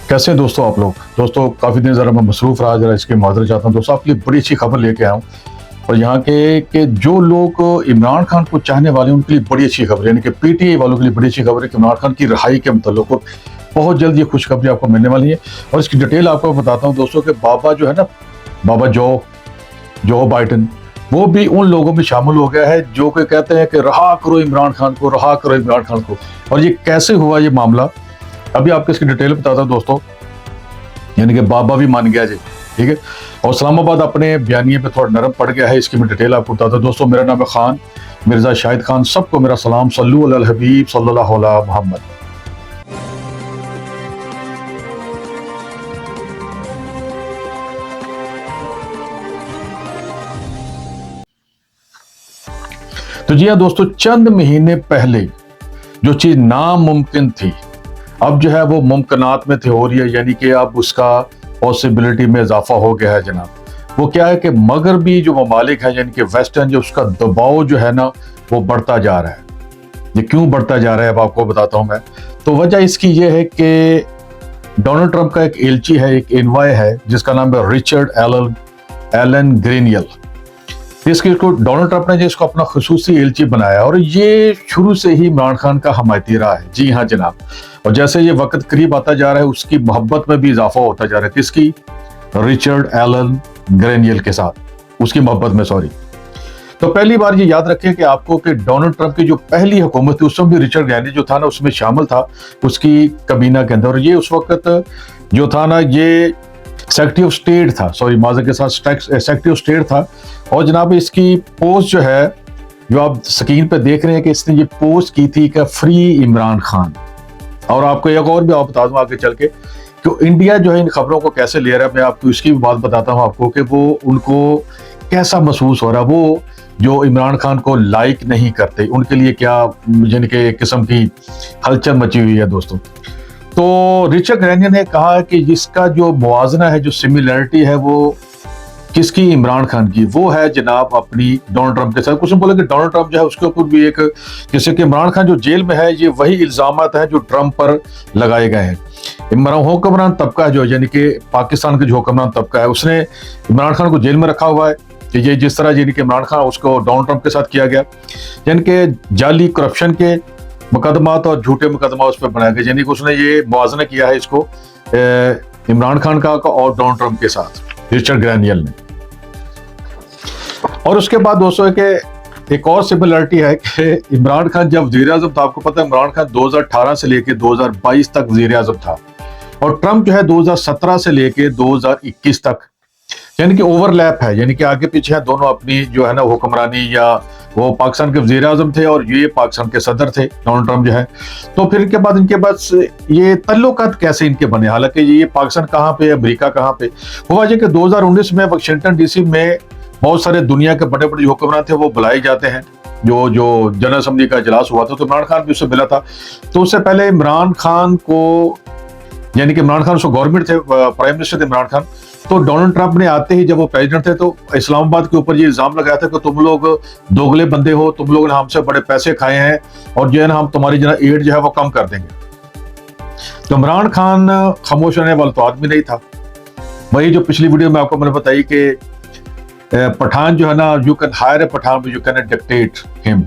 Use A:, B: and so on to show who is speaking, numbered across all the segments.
A: कैसे हैं दोस्तों आप लोग। दोस्तों काफ़ी दिन ज़रा मैं मसरूफ़ रहा, ज़रा इसके माजरत चाहता हूँ। दोस्तों आपके लिए बड़ी अच्छी खबर लेके आया हूँ और यहाँ के जो लोग इमरान खान को चाहने वाले हैं उनके लिए बड़ी अच्छी खबर है, यानी कि पीटीआई वालों के लिए बड़ी अच्छी खबर है कि इमरान खान की रिहाई के मतलब बहुत जल्द ये खुशखबरी आपको मिलने वाली है। और इसकी डिटेल आपको बताता हूँ दोस्तों कि बाबा जो है ना, बाबा जो बाइडन, वो भी उन लोगों में शामिल हो गया है जो कि कहते हैं कि रहा करो इमरान खान को, रहा करो इमरान खान को। और ये कैसे हुआ ये मामला, अभी आपको इसकी डिटेल बताता हूं दोस्तों। यानी कि बाबा भी मान गया जी, ठीक है। और इस्लामाबाद अपने बयानिए पे थोड़ा नरम पड़ गया है, इसकी मैं डिटेल आपको बताता हूं दोस्तों। मेरा नाम है खान मिर्जा शाहिद खान, सबको मेरा सलाम। सल्लु अलल हबीब सल्लल्लाहु अलैहि मोहम्मद। तो जी हाँ दोस्तों, चंद महीने पहले जो चीज नामुमकिन थी अब जो है वो मुमकिनात में हो रही है, यानी कि अब उसका पॉसिबिलिटी में इजाफा हो गया है जनाब। वो क्या है कि मगरबी जो ममालिक है यानी कि वेस्टर्न, जो उसका दबाव जो है ना वो बढ़ता जा रहा है। ये क्यों बढ़ता जा रहा है अब आपको बताता हूं मैं। तो वजह इसकी ये है कि डोनाल्ड ट्रंप का एक एलची है, एक एनवाय है जिसका नाम है रिचर्ड एलन ग्रेनियल। इसको डोनाल्ड ट्रंप ने इसको अपना खुसूसी एलची बनाया और ये शुरू से ही इमरान खान का हमायती रहा है। जी हाँ जनाब। और जैसे ये वक्त करीब आता जा रहा है उसकी मोहब्बत में भी इजाफा होता जा रहा है। किसकी? रिचर्ड एलन ग्रेनियल के साथ, उसकी मोहब्बत में, सॉरी। तो पहली बार ये याद रखें कि आपको कि डोनाल्ड ट्रंप की जो पहली हुकूमत थी उसमें भी रिचर्ड ग्रेनियल जो था ना उसमें शामिल था, उसकी kabina के अंदर। और ये उस वक्त जो था ना ये सेक्रेटरी ऑफ स्टेट था, सॉरी माजर के साथ सेक्रेटरी ऑफ स्टेट था। और जनाब इसकी पोस्ट जो है, जो आप स्क्रीन पे देख रहे हैं कि इसने ये पोस्ट की थी कि फ्री इमरान खान। और आपको एक और भी आप बता दूं आगे चल के कि इंडिया जो है इन खबरों को कैसे ले रहा है, मैं आपको इसकी भी बात बताता हूं आपको कि वो उनको कैसा महसूस हो रहा है। वो जो इमरान खान को लाइक नहीं करते उनके लिए क्या यानी कि एक किस्म की हलचल मची हुई है दोस्तों। तो रिचर्ड ग्रेनियल ने कहा कि जिसका जो मुवाजना है, जो सिमिलरिटी है, वो किसकी? इमरान खान की। वो है जनाब अपनी डोनाल्ड ट्रंप के साथ। कुछ बोले कि डोनाल्ड ट्रंप जो है उसके ऊपर भी एक जैसे कि इमरान खान जो जेल में है, ये वही इल्जामात हैं जो ट्रंप पर लगाए गए हैं। इमरान हुक्मरान तबका जो यानी कि पाकिस्तान का जो हुक्मरान तबका है उसने इमरान खान को जेल में रखा हुआ है कि ये जिस तरह यानी कि इमरान खान उसको डोनाल्ड ट्रंप के साथ किया गया, यानी कि जाली करप्शन के मुकदमात और झूठे मुकदमा उस पर बनाए गए। यानी कि उसने ये मुआवजा किया है इसको इमरान खान का और डोनाल्ड ट्रंप के साथ, रिचर्ड ग्रेनियल ने। और उसके बाद दोस्तों के एक और सिमिलरिटी है कि इमरान खान जब वज़ीर आज़म था, आपको पता है इमरान खान 2018 से लेके 2022 तक वज़ीर आज़म था और ट्रंप जो है 2017 से लेके 2021 तक, यानी कि ओवरलैप है, यानी कि आगे पीछे है दोनों अपनी जो है ना हुक्मरानी। या वो पाकिस्तान के वज़ीर आज़म थे और ये पाकिस्तान के सदर थे डोनाल्ड ट्रंप जो है। तो फिर इनके बाद इनके पास ये तल्लुकात कैसे इनके बने, हालांकि ये पाकिस्तान कहाँ पे, अमेरिका कहाँ पे। हुआ ये कि 2019 में वाशिंगटन डीसी में बहुत सारे दुनिया के बड़े बड़े हुक्मरान थे वो बुलाए जाते हैं। जो जनरल असेंबली का इजलास हुआ था तो इमरान खान भी उससे मिला था। तो उससे पहले इमरान खान को, यानी कि इमरान खान उसको गवर्नमेंट थे, प्राइम मिनिस्टर थे इमरान खान। तो डोनाल्ड ट्रंप ने आते ही जब वो प्रेसिडेंट थे तो इस्लामाबाद के ऊपर ये इल्जाम लगाया था कि तुम लोग दोगले बंदे हो, तुम लोगों ने हमसे बड़े पैसे खाए हैं और जो है ना हम तुम्हारी जो एड जो है वो कम कर देंगे। तो इमरान खान खामोश रहने वाला तो आदमी नहीं था। वही जो पिछली वीडियो में आपको मैंने बताई कि पठान जो है ना, you can hire a Pathan but you can dictate him,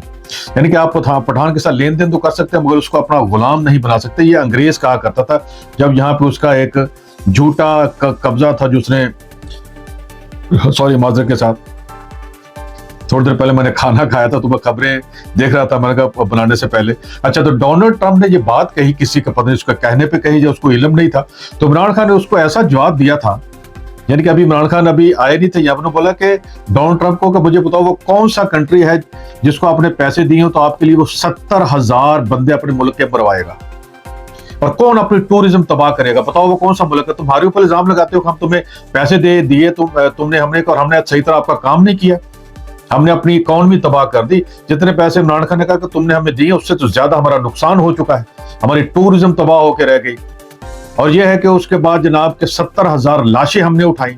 A: यानी कि आप पठान के साथ लेन देन तो कर सकते हैं मगर उसको अपना गुलाम नहीं बना सकते। ये अंग्रेज कहा करता था जब यहाँ पे उसका एक झूठा कब्जा था जो उसने, सॉरी माजर के साथ, थोड़ी देर पहले मैंने खाना खाया था तो मैं खबरें देख रहा था, मैंने कहा बनाने से पहले। अच्छा, तो डोनाल्ड ट्रंप ने ये बात कही, किसी का पता नहीं उसका कहने पे कही जो उसको इल्म नहीं था। तो इमरान खान ने उसको ऐसा जवाब दिया था, यानी कि अभी इमरान खान अभी आए नहीं थे, यहाँ बोला कि डोनाल्ड ट्रंप को कि मुझे बताओ वो कौन सा कंट्री है जिसको आपने पैसे दिए हो तो आपके लिए वो 70,000 बंदे अपने मुल्क के बनवाएगा और कौन अपनी टूरिज्म तबाह करेगा। बताओ वो कौन सा मुल्क है। तुम्हारे ऊपर इल्जाम लगाते हो कि हम तुम्हें पैसे दे दिए, तुमने हमने और हमने सही तरह आपका काम नहीं किया, हमने अपनी इकॉनमी तबाह कर दी। जितने पैसे इमरान खान ने कहा कि तुमने हमें दिए उससे तो ज्यादा हमारा नुकसान हो चुका है, हमारी टूरिज्म तबाह होकर रह गई। और यह है कि उसके बाद जनाब के 70,000 लाशें हमने उठाई।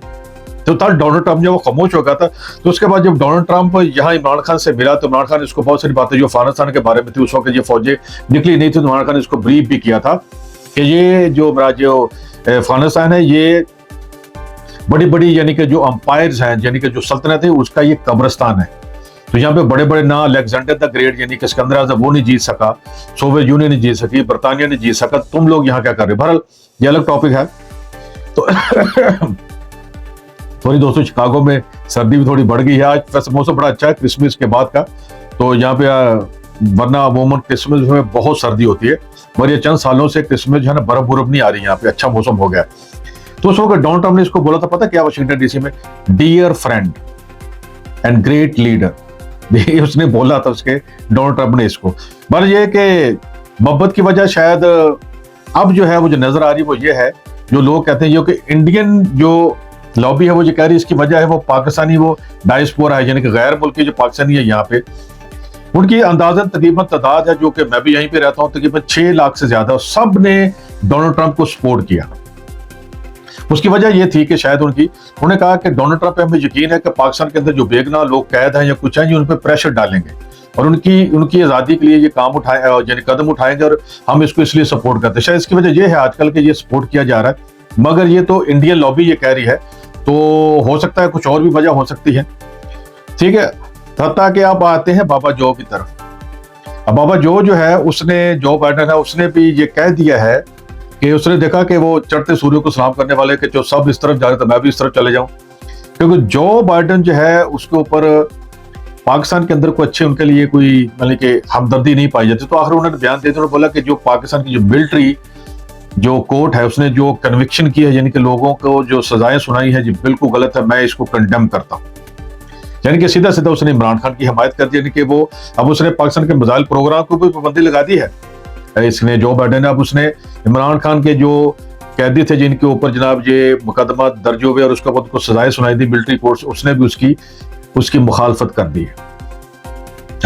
A: तो था डोनाल्ड ट्रंप जब वो खामोश हो गया था तो उसके बाद जब डोनाल्ड ट्रंप यहाँ इमरान खान से मिला तो इमरान खान ने इसको बहुत सारी बातें जो अफगानिस्तान के बारे में थी, उस वक्त ये फौजें निकली नहीं थी, तो इमरान खान ने इसको ब्रीफ भी किया था कि ये जो अफगानिस्तान है ये बड़ी बड़ी यानी कि जो अंपायर्स हैं, यानी कि जो सल्तनत है उसका ये कब्रिस्तान है। तो यहाँ पे बड़े बड़े ना अलेक्जेंडर द ग्रेट यानी कि सिकंदर आज़म वो नहीं जीत सका, सोवियत यूनियन नहीं जीत सकी, बरतानिया नहीं जीत सका, तुम लोग यहाँ क्या कर रहे हो। बहरहाल ये अलग टॉपिक है। तो सॉरी दोस्तों, शिकागो में सर्दी भी थोड़ी बढ़ गई है। आज वैसे मौसम बड़ा अच्छा है क्रिसमस के बाद का, तो यहाँ पे वरना अमूमन क्रिसमस में बहुत सर्दी होती है, मगर ये चंद सालों से क्रिसमस जो है ना बर्फ बुर्फ नहीं आ रही, यहाँ पे अच्छा मौसम हो गया। तो उस वक्त डोनाल्ड ट्रम्प ने इसको बोला था, पता क्या, वाशिंगटन डीसी में, dear friend and great leader, उसने बोला था उसके डोनाल्ड ट्रम्प ने इसको। पर ये कि मोहब्बत की वजह शायद अब जो है वो जो नजर आ रही है वो ये है, जो लोग कहते हैं कि इंडियन जो लॉबी है वो जो कह रही है इसकी वजह है वो पाकिस्तानी वो डायस्पोरा है, यानी कि गैर मुल्की जो पाकिस्तानी है यहाँ पे, उनकी अंदाजन तकरीबन तादाद है, जो कि मैं भी यहीं पे रहता हूँ, तकरीबन 6 लाख से ज्यादा, सब ने डोनाल्ड ट्रम्प को सपोर्ट किया। उसकी वजह यह थी कि शायद उन्होंने कहा कि डोनाल्ड ट्रम्प पे हमें यकीन है कि पाकिस्तान के अंदर जो बेगुनाह लोग कैद हैं या कुछ हैं, उन पर प्रेशर डालेंगे और उनकी आज़ादी के लिए ये काम यानी कदम उठाएंगे, और हम इसको इसलिए सपोर्ट करते हैं। शायद इसकी वजह यह है आजकल के ये सपोर्ट किया जा रहा है, मगर ये तो इंडियन लॉबी ये कह रही है, तो हो सकता है कुछ और भी वजह हो सकती है। ठीक है, हत्ता कि आप आते हैं बाबा जो की तरफ। अब बाबा जो है उसने, जो बाइडेन है उसने भी ये कह दिया है कि उसने देखा कि वो चढ़ते सूर्य को सलाम करने वाले कि जो सब इस तरफ जा रहे थे मैं भी इस तरफ चले जाऊं, क्योंकि जो बाइडेन जो है उसके ऊपर पाकिस्तान के अंदर कोई अच्छे उनके लिए कोई मतलब कि हमदर्दी नहीं पाई जाती। तो आखिर उन्होंने बयान देते हुए बोला कि जो पाकिस्तान की जो मिलिट्री जो कोर्ट है उसने जो कन्विक्शन की है, यानी कि लोगों को जो सजाएं सुनाई है, जी बिल्कुल गलत है, मैं इसको कंडेम करता हूं। यानी कि सीधा सीधा उसने इमरान खान की हमायत कर दी, यानी कि वो अब उसने पाकिस्तान के मिसाइल प्रोग्राम को भी पाबंदी लगा दी है इसने, जो बाइडेन। अब उसने इमरान खान के जो कैदी थे जिनके ऊपर जनाब ये मुकदमा दर्ज हो गया और उसके बाद उनको सजाएं सुनाई दी मिलिट्री कोर्ट, उसने भी उसकी मुखालफत कर दी है।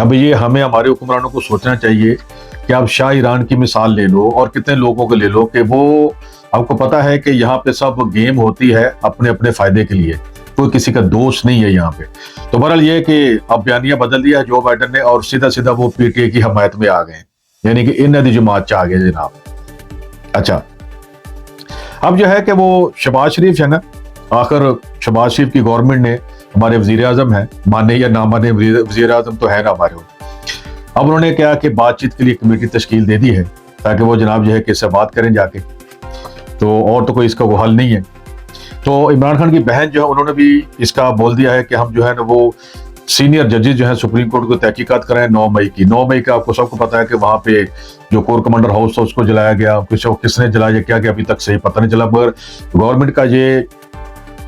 A: अब ये हमें हमारे हुक्मरानों को सोचना चाहिए कि आप शाह ईरान की मिसाल ले लो और कितने लोगों को ले लो कि वो, आपको पता है कि यहाँ पे सब गेम होती है अपने अपने फायदे के लिए, कोई किसी का दोस्त नहीं है यहाँ पे। तो बहरहाल ये कि अब बयानिया बदल दिया जो बाइडेन ने और सीधा सीधा वो पीटीआई की हमायत में आ गए, यानी कि इन नदी जमात आ गए जनाब। अच्छा, अब जो है कि वो शहबाज शरीफ है ना, आखिर शहबाज शरीफ की गवर्नमेंट ने, हमारे वजीर आजम है, माने या ना माने वजीर आजम तो है ना हमारे, अब उन्होंने क्या कि बातचीत के लिए कमेटी तश्कील दे दी है ताकि वो जनाब जो है कि इससे बात करें जाके, तो और तो कोई इसका वो हल नहीं है। तो इमरान खान की बहन जो है उन्होंने भी इसका बोल दिया है कि हम जो है ना वो सीनियर जजेस जो है सुप्रीम कोर्ट को तहकीकात करें 9 मई की। 9 मई का आपको सबको पता है कि वहां पे जो कोर कमांडर हाउस था उसको जलाया गया, किसने जलाया क्या क्या अभी तक सही पता नहीं चला, मगर गवर्नमेंट का ये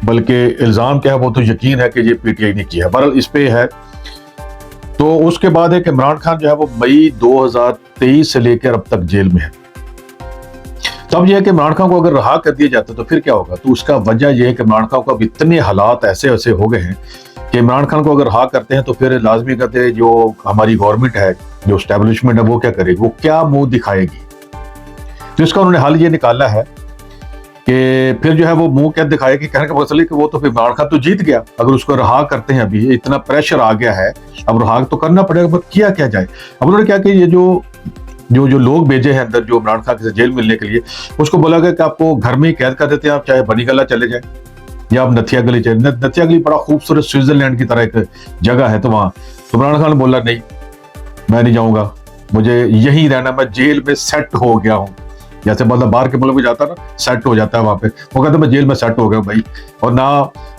A: बल्कि इल्जाम क्या है वो तो यकीन है कि ये पीटीआई ने किया है। बहरहाल इस पे है। तो उसके बाद है कि इमरान खान जो है वो मई 2023 से लेकर अब तक जेल में है। तब यह है कि इमरान खान को अगर रहा कर दिया जाता तो फिर क्या होगा, तो उसका वजह यह है कि इमरान खान को अब इतने हालात ऐसे ऐसे हो गए हैं कि इमरान खान को अगर रहा करते हैं तो फिर लाजमी करते जो हमारी गवर्नमेंट है, जो स्टैब्लिशमेंट है, वो क्या करेगी, वो क्या मुंह दिखाएगी। तो इसका उन्होंने हल ये निकाला है कि फिर जो है वो मुंह क्या दिखाएगी, कहने का मतलब कि वो तो फिर इमरान खान तो जीत गया, अगर उसको रहा करते हैं, अभी इतना प्रेशर आ गया है, अब रहा तो करना पड़ेगा, पर किया क्या जाए। अब उन्होंने क्या कि ये जो लोग भेजे हैं अंदर जो इमरान खान से जेल मिलने के लिए, उसको बोला गया कि आपको घर में ही कैद कर देते हैं, आप चाहे बनी गला चले जाए या आप नथिया गली चले। नथिया गली बड़ा खूबसूरत स्विट्जरलैंड की तरह एक जगह है, तो वहां तो इमरान खान बोला नहीं मैं नहीं जाऊंगा, मुझे यहीं रहना, मैं जेल में सेट हो गया हूँ। जैसे मतलब बाहर के मुल्क में जाता ना सेट हो जाता है वहां पे, वो कहता मैं जेल में सेट हो गया भाई। और ना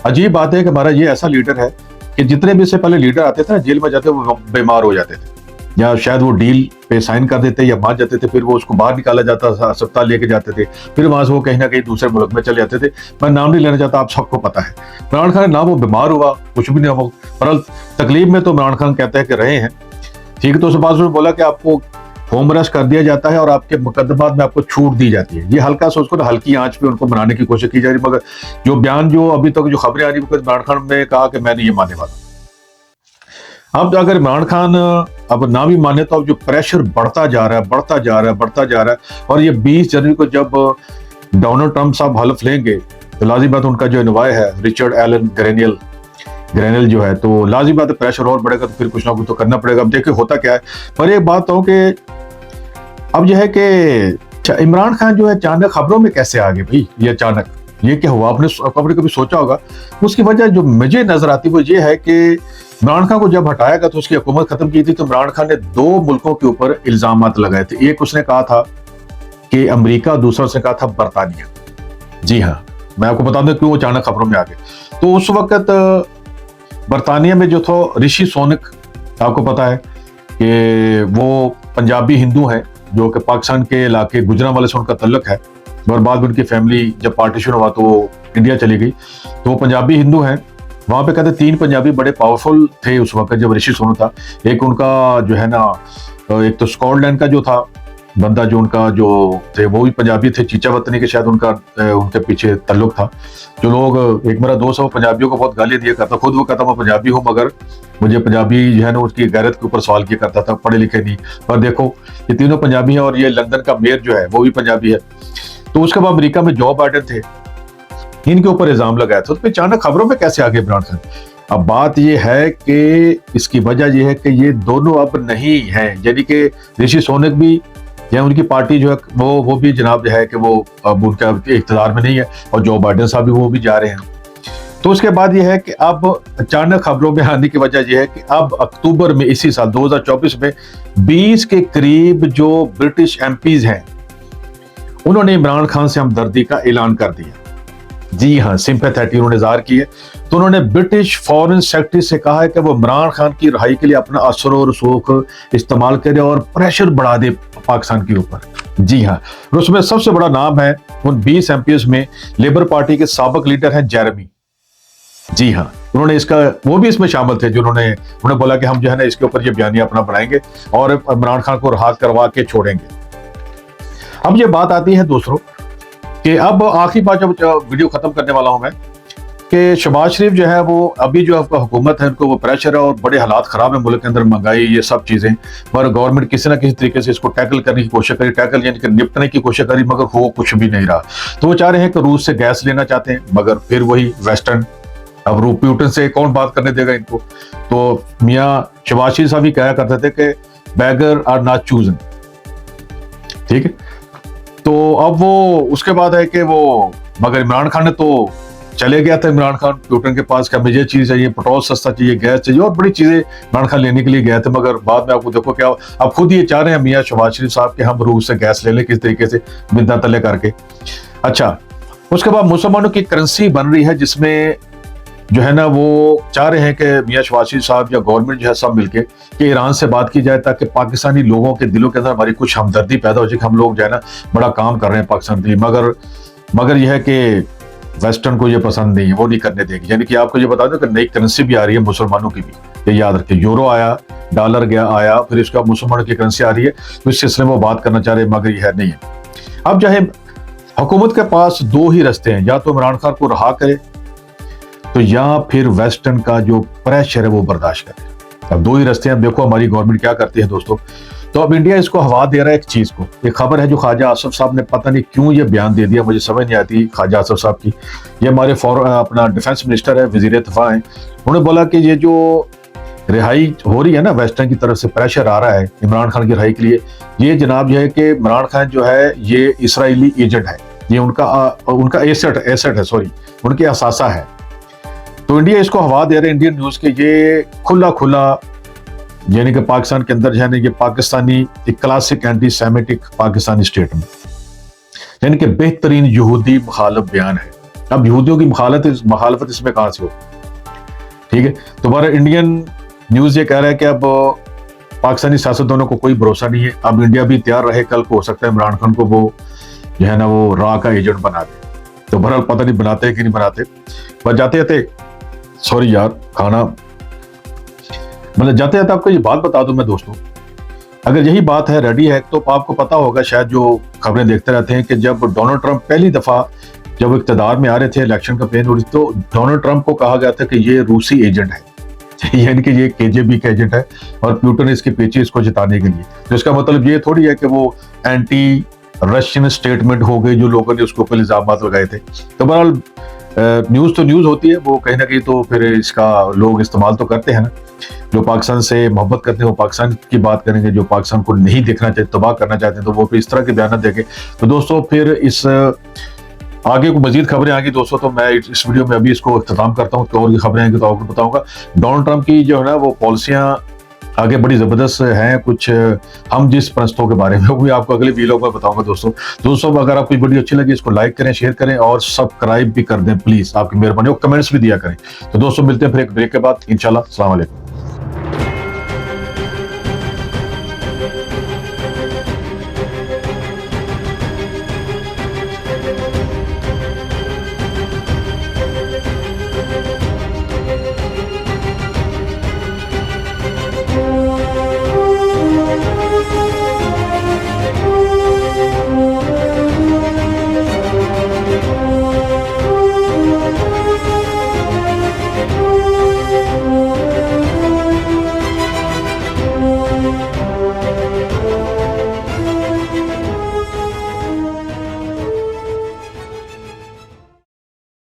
A: अजीब बात है कि हमारा ये ऐसा लीडर है कि जितने भी इससे पहले लीडर आते थे ना जेल में जाते वो बीमार हो जाते थे, या शायद वो डील पे साइन कर देते या मान जाते थे, फिर वो उसको बाहर निकाला जाता था, अस्पताल लेके जाते थे, फिर वहां से वो कहीं ना कहीं दूसरे मुल्क में चले जाते थे। मैं नाम नहीं लेना चाहता, आप सबको पता है। इमरान खान ना वो बीमार हुआ, कुछ भी नहीं हुआ, पर तकलीफ में तो इमरान खान कहते हैं कि रहे हैं। ठीक है, तो उस बात ने बोला कि आपको होम अरेस्ट कर दिया जाता है और आपके मुकदमात में आपको छूट दी जाती है। ये हल्का सा उसको ना हल्की आंच पे उनको बनाने की कोशिश की जा रही, मगर जो बयान जो अभी तक जो खबरें आ रही है इमरान खान ने कहा कि मैं नहीं ये मानने वाला। अब अगर इमरान खान अब ना भी माने तो अब जो प्रेशर बढ़ता जा रहा है और ये 20 जनवरी को जब डोनाल्ड ट्रम्प साहब हल्फ लेंगे तो लाजिमी बात उनका जो नुमाया है रिचर्ड एलन ग्रेनियल जो है, तो लाजिमी बात है प्रेशर और बढ़ेगा, तो फिर कुछ ना कुछ तो करना पड़ेगा। अब देखिए होता क्या है। पर एक बात हो कि अब यह है कि अच्छा, इमरान खान जो है अचानक खबरों में कैसे आ गए भाई? ये अचानक ये क्या हुआ? आपने कभी सोचा होगा? उसकी वजह जो मुझे नजर आती है वो ये है कि इमरान खान को जब हटाया गया तो उसकी हुकूमत खत्म की थी, तो इमरान खान ने 2 मुल्कों के ऊपर इल्जामात लगाए थे। एक उसने कहा था कि अमेरिका, दूसरा उसने कहा था बरतानिया। जी हाँ, मैं आपको बता दूं क्यों अचानक खबरों में आ गए। तो उस वक्त बरतानिया में जो था ऋषि सुनक, आपको पता है कि वो पंजाबी हिंदू हैं जो कि पाकिस्तान के इलाके गुजरांवाले से उनका तल्लुक है, और बाद में उनकी फैमिली जब पार्टीशन हुआ तो वो इंडिया चली गई। तो वो पंजाबी हिंदू हैं। वहां पे कहते 3 पंजाबी बड़े पावरफुल थे उस वक्त जब ऋषि सुनक था। एक उनका जो है ना, एक तो स्कॉटलैंड का जो था बंदा, जो उनका जो थे वो भी पंजाबी थे, चीचा वतनी के शायद उनका उनके पीछे ताल्लुक था। जो लोग, एक मेरा दोस्त है वो पंजाबियों को बहुत गाली दिया करता, खुद वो कहता मैं पंजाबी हूँ मगर मुझे पंजाबी जो है ना उसकी गैरत के ऊपर सवाल किया करता था, पढ़े लिखे नहीं। पर देखो ये तीनों पंजाबी हैं, और ये लंदन का मेयर जो है वो भी पंजाबी है। तो उसके बाद अमेरिका में जो बाइडेन थे, इनके ऊपर इल्जाम लगाया था। तो अचानक खबरों में कैसे आगे इमरान खान? अब बात यह है कि इसकी वजह यह है कि ये दोनों अब नहीं है, यानी कि ऋषि सुनक भी या उनकी पार्टी जो है वो भी जनाब जो है कि वो अब उनका इख्तियार में नहीं है, और जो बाइडेन साहब भी वो भी जा रहे हैं। तो उसके बाद यह है कि अब अचानक खबरों में आने की वजह यह है कि अब अक्टूबर में इसी साल 2024 में 20 के करीब जो ब्रिटिश एमपीज हैं उन्होंने इमरान खान से हमदर्दी का ऐलान कर दिया। जी हाँ, सिंपैथेटी उन्होंने ज़ाहिर की है। तो उन्होंने ब्रिटिश फॉरेन सेक्रेटरी से कहा है कि वो इमरान खान की रिहाई के लिए अपना असर और रसूख इस्तेमाल करे और प्रेशर बढ़ा दे पाकिस्तान के ऊपर। जी हाँ, और उसमें सबसे बड़ा नाम है उन 20 एमपीज में लेबर पार्टी के साबिक लीडर हैं जेरेमी। जी हाँ, उन्होंने इसका वो भी इसमें शामिल थे, जो उन्होंने बोला कि हम जो है ना इसके ऊपर ये बयानिया अपना बनाएंगे और इमरान खान को रिहा करवा के छोड़ेंगे। अब ये बात आती है दोस्तों कि अब आखिरी बात जब वीडियो खत्म करने वाला हूं मैं, कि शहबाज शरीफ जो है वो अभी जो आपका हुकूमत है उनको वो प्रेशर है और बड़े हालात खराब है मुल्क के अंदर, महंगाई ये सब चीजें, पर गवर्नमेंट किसी ना किसी तरीके से इसको टैकल करने की कोशिश करी, टैकल यानी कि निपटने की कोशिश करी, मगर हो कुछ भी नहीं रहा। तो वो चाह रहे हैं कि रूस से गैस लेना चाहते हैं, मगर फिर वही वेस्टर्न, अब पुतिन से कौन बात करने देगा इनको। तो मियाँ शहबाज शरीफ साहब भी कहा करते थे कि बैगर आर नॉट चूजन, ठीक है। तो अब वो उसके बाद है कि वो, मगर इमरान खान ने तो चले गया था, इमरान खान पुतिन के पास, क्या मुझे चीज चाहिए, पेट्रोल सस्ता चाहिए, गैस चाहिए और बड़ी चीजें इमरान खान लेने के लिए गए थे। मगर बाद में आपको देखो क्या, अब खुद ये चाह रहे हैं मियाँ शहबाज शरीफ साहब कि हम रूस से गैस ले लें किस तरीके से बिना तले करके। अच्छा, उसके बाद मुसलमानों की करेंसी बन रही है जिसमें जो है ना वो चाह रहे हैं कि मियाँ शहबाज शरीफ साहब या गवर्नमेंट जो है सब मिलके कि ईरान से बात की जाए, ताकि पाकिस्तानी लोगों के दिलों के अंदर हमारी कुछ हमदर्दी पैदा हो जाए कि हम लोग जो है ना बड़ा काम कर रहे हैं पाकिस्तान के लिए। मगर यह है कि वेस्टर्न को ये पसंद नहीं है, वो नहीं करने देगी। यानी कि आपको ये बता दो कि नई करेंसी भी आ रही है मुसलमानों की भी, ये याद रखें। यूरो आया, डॉलर गया आया, फिर इसके बाद मुसलमानों की करेंसी आ रही है, तो इस सिलसिले में वो बात करना चाह रहे हैं, मगर यह नहीं है। अब चाहे हुकूमत के पास 2 ही रास्ते हैं, या तो इमरान खान को रहा करे तो या फिर वेस्टर्न का जो प्रेशर है वो बर्दाश्त करे। अब 2 ही रास्ते हैं। देखो हमारी गवर्नमेंट क्या करती है दोस्तों। तो अब इंडिया इसको हवा दे रहा है एक चीज को। एक खबर है जो ख्वाजा आसिफ साहब ने पता नहीं क्यों ये बयान दे दिया, मुझे समझ नहीं आती ख्वाजा आसिफ साहब की। ये हमारे अपना डिफेंस मिनिस्टर है, वजीर दिफा है, उन्होंने बोला कि ये जो रिहाई हो रही है ना, वेस्टर्न की तरफ से प्रेशर आ रहा है इमरान खान की रिहाई के लिए, ये जनाब यह है कि इमरान खान जो है ये इसराइली एजेंट है, ये उनका एसेट है, सॉरी, उनके असासा है। तो इंडिया इसको हवा दे रहा है, इंडियन न्यूज के, ये खुला यानी कि पाकिस्तान के अंदर जो है ना, ये पाकिस्तानी एक classic anti semitic Pakistani statement, यानी कि बेहतरीन यहूदी मुखालफ बयान है। अब यहूदियों की मुखालफत इसमें कहां से हो, ठीक है। तो हमारा इंडियन न्यूज ये कह रहा है कि अब पाकिस्तानी सियासतदानों को कोई भरोसा नहीं है। अब इंडिया भी तैयार रहे, कल को हो सकता है इमरान खान को वो जो है ना वो रा का एजेंट बना दे। तो बहरहाल पता नहीं बनाते हैं कि नहीं बनाते। पर जाते सॉरी यार, खाना मतलब जाते आपको ये बात बता दूं मैं दोस्तों, अगर यही बात है रेडी है, तो आपको पता होगा शायद, जो खबरें देखते रहते हैं, कि जब डोनाल्ड ट्रंप पहली दफा जब इक़्तिदार में आ रहे थे, इलेक्शन कैंपेन हो रही, तो डोनाल्ड ट्रंप को कहा गया था कि ये रूसी एजेंट है, यानी कि ये केजीबी का एजेंट है और पुतिन इसके पीछे इसको जिताने के लिए। तो इसका मतलब ये थोड़ी है कि वो एंटी रशियन स्टेटमेंट हो गई जो लोगों ने उसके ऊपर इल्जाम लगाए थे। तो बहरहाल न्यूज तो न्यूज होती है, वो कहीं ना कहीं तो फिर इसका लोग इस्तेमाल तो करते हैं ना। जो पाकिस्तान से मोहब्बत करते हैं वो पाकिस्तान की बात करेंगे, जो पाकिस्तान को नहीं देखना चाहते, तबाह करना चाहते हैं, तो वो फिर इस तरह के बयान देंगे। तो दोस्तों फिर इस आगे को मजीद खबरें आएंगी दोस्तों, तो मैं इस वीडियो में अभी इसको इख्तिताम करता हूँ। तो और भी खबरें आएंगी तो आपको बताऊंगा। डोनाल्ड ट्रंप की जो है ना वो पॉलिसियां आगे बड़ी जबरदस्त हैं, कुछ हम जिस प्रस्तों के बारे में वो भी आपको अगले वीडियो में बताऊंगा दोस्तों अगर आपको वीडियो अच्छी लगी इसको लाइक करें, शेयर करें और सब्सक्राइब भी कर दें प्लीज, आपकी मेहरबानी, और कमेंट्स भी दिया करें। तो दोस्तों मिलते हैं फिर एक ब्रेक के बाद इंशाल्लाह। अस्सलाम वालेकुम।